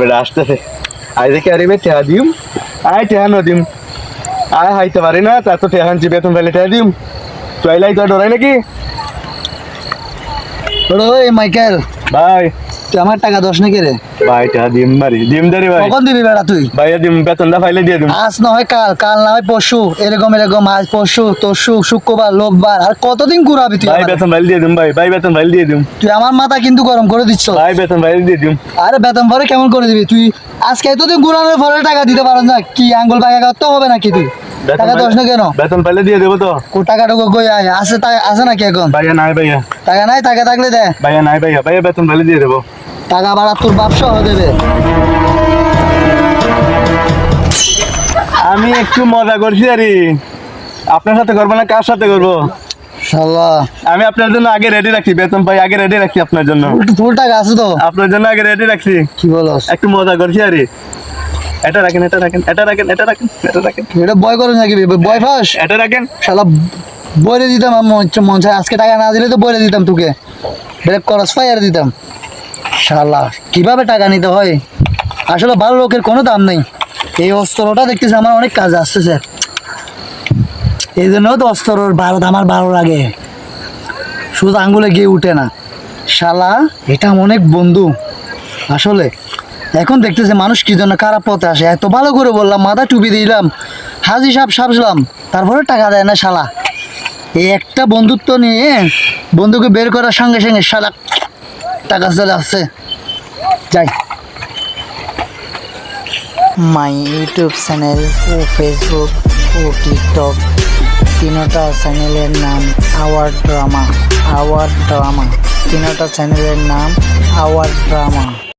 বেটা আসতেছে আই দেখে আরে টেহা দিম আয় টেহা ন দিম আয় হাইতে পারি না তা তো টেহান যে বেতন পাইলে টেহা দিম চইলাই তো ডরাই নাকি ওই মাইকেল ভাই তুই আমার টাকা দশ নাকি রে? ভাই টেহা দিম বাড়ি দিম দারি ভাই কখন দিবি বেড়া তুই? ভাইয়া দিম বেতনটা পাইলে দিয়ে দিম আজ না হয় কাল, কাল না হয় পরশু, এরকম এরকম আজ পরশু তরশু শুক্রবার রোববার আর কতদিন ঘুরাবি তুই ভাই আমারে? বেতন পাইলে দিয়ে দিম ভাই বেতন পাইলে দিয়ে দিম তুই আমার মাথা কিন্তু গরম করে দিচ্ছ। ভাই বেতন পাইলে দিয়ে দিম আরে বেতন পরে কেমন করে দিবি তুই? আজকে এতদিন ঘুরানোর পরে টাকা দিতে পারো না, কি আঙ্গুল বাগা করতে হবে নাকি তুই? টাকা দশ না কেন? বেতন পাইলে দিয়ে দেবো তো টাকাটুকু কই আয় আছে, আছে নাকি এখন? ভাইয়া নাই ভাইয়া টাকা নাই, টাকা থাকলে দে। ভাইয়া নাই ভাইয়া বেতন পাইলে দিয়ে দেবো টাকা বাড়া তোর বাপ সহ দেবে। আমি একটু মজা করছি আরে আপনার সাথে করবো না কার সাথে করবো শালা আমি আপনার জন্য আগে রেডি রাখছি বেতন পাই আগে রেডি রাখছি আপনার জন্য ফুল টাকা আছে তো? আপনার জন্য আগে রেডি রাখছি কি বলস? একটু মজা করছি আরে এটা রাখেন এটা রাখেন এটা রাখেন এটা রাখেন এটা রাখেন এটা বয় করে নাকি? বয় ফাঁস এটা রাখেন শালা বলে দিতাম আমার মন চায় আজকে টাকা না দিলে তো বলে দিতাম তোকে, ব্রেক করস ফায়ার দিতাম। শালা কিভাবে টাকা নিতে হয়, আসলে ভালো লোকের কোনো দাম নেই। এই অস্ত্রটা দেখতেছি আমার অনেক কাজে আসতেছে, এই জন্য তো অস্ত্রর ভারত আমার ভালো লাগে, শুধু আঙ্গুলে গিয়ে উঠে না। শালা এটা অনেক বন্ধু আসলে। এখন দেখতেছে মানুষ কি জন্য খারাপ পথে আসে, এত ভালো করে বললাম, মাথা টুপি দিলাম, হাজি সাপ সাপলাম, তারপরে টাকা দেয় না শালা। এই একটা বন্ধুত্ব নিয়ে বন্ধুকে বের করার সঙ্গে সঙ্গে শালা টাকা চলে আসছে। যাই মাই ইউটিউব চ্যানেল ও ফেসবুক ও টিকটক তিনোটা চ্যানেলের নাম আওয়ার ড্রামা তিনোটা চ্যানেলের নাম আওয়ার ড্রামা।